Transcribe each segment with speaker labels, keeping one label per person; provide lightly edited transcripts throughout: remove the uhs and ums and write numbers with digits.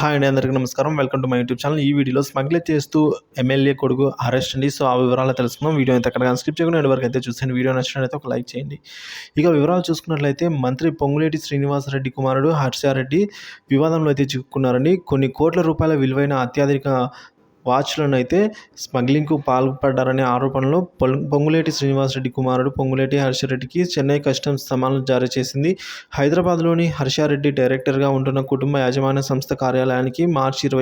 Speaker 1: Hi అండి, అందరికీ నమస్కారం. Welcome to my YouTube channel. ఈ వీడియోలో స్మగ్లర్ చేస్తూ ఎమ్మెల్యే కొడుకు అరెస్ట్ అండి. సో, ఆ వివరాలు తెలుసుకుందాం. వీడియో అయితే ఎక్కడ స్కిప్ చేయకుండా ఎండ్ వరకు అయితే చూసేయండి. వీడియో నచ్చినట్లయితే ఒక లైక్ చేయండి. ఇక వివరాలు చూసుకున్నట్లయితే మంత్రి పొంగులేటి శ్రీనివాసరెడ్డి కుమారుడు హర్షారెడ్డి వివాదంలో అయితే చిక్కుకున్నారండి. కొన్ని కోట్ల రూపాయల విలువైన అత్యాధునిక వాచ్లను అయితే స్మగ్లింగ్కు పాల్పడ్డారనే ఆరోపణలో పొంగులేటి శ్రీనివాసరెడ్డి కుమారుడు పొంగులేటి హర్షారెడ్డికి చెన్నై కస్టమ్స్ సమన్లు జారీ చేసింది. హైదరాబాద్లోని హర్షారెడ్డి డైరెక్టర్గా ఉంటున్న కుటుంబ యాజమాన్య సంస్థ కార్యాలయానికి మార్చి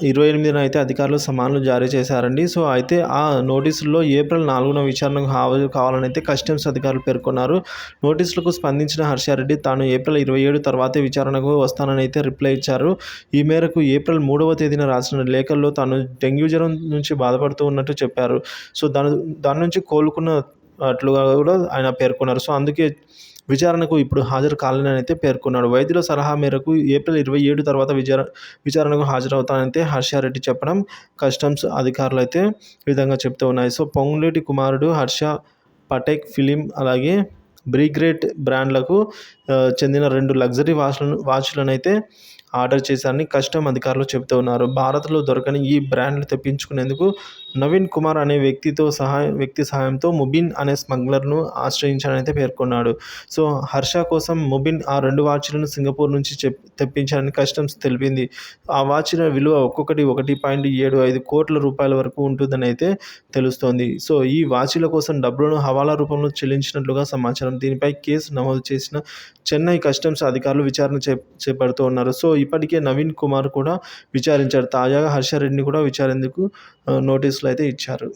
Speaker 1: 28న అయితే అధికారులు సమన్లు జారీ చేశారండి. సో, అయితే ఆ నోటీసుల్లో ఏప్రిల్ 4న విచారణకు హాజరు కావాలని అయితే కస్టమ్స్ అధికారులు పేర్కొన్నారు. నోటీసులకు స్పందించిన హర్షారెడ్డి తాను ఏప్రిల్ 27 తర్వాతే విచారణకు వస్తానని అయితే రిప్లై ఇచ్చారు. ఈ మేరకు ఏప్రిల్ 3వ తేదీన రాసిన లేఖల్లో తాను డెంగ్యూ జ్వరం నుంచి బాధపడుతూ ఉన్నట్టు చెప్పారు. సో, దాని నుంచి కోలుకున్నట్లుగా కూడా ఆయన పేర్కొన్నారు. సో, అందుకే విచారణకు ఇప్పుడు హాజరు కాలేనని అయితే పేర్కొన్నాడు. వైద్యుల సలహా మేరకు ఏప్రిల్ 27 తర్వాత విచారణకు హాజరవుతానంటే హర్షారెడ్డి చెప్పడం కస్టమ్స్ అధికారులు అయితే ఈ విధంగా చెప్తూ ఉన్నాయి. సో, పొంగులేటి కుమారుడు హర్ష పటేక్ ఫిలిం అలాగే బ్రిగ్రేట్ బ్రాండ్లకు చెందిన 2 లగ్జరీ వాచ్లను అయితే ఆర్డర్ చేశారని కస్టమ్ అధికారులు చెబుతూ ఉన్నారు. భారత్లో దొరకని ఈ బ్రాండ్లు తెప్పించుకునేందుకు నవీన్ కుమార్ అనే వ్యక్తి సహాయంతో ముబిన్ అనే స్మగ్లర్ను ఆశ్రయించాలని అయితే పేర్కొన్నాడు. సో, హర్ష కోసం ముబిన్ ఆ 2 వాచ్లను సింగపూర్ నుంచి తెప్పించారని కస్టమ్స్ తెలిపింది. ఆ వాచ్ల విలువ ఒక్కొక్కటి 1.75 కోట్ల రూపాయల వరకు ఉంటుందని అయితే తెలుస్తోంది. సో, ఈ వాచీల కోసం డబ్బులను హవాలా రూపంలో చెల్లించినట్లుగా సమాచారం. దీనిపై కేసు నమోదు చేసిన చెన్నై కస్టమ్స్ అధికారులు విచారణ చేపడుతూ ఉన్నారు. సో, ఇప్పటికే నవీన్ కుమార్ కూడా విచారించారు. తాజాగా హర్షారెడ్డిని కూడా విచారణకు నోటీసులు అయితే ఇచ్చారు.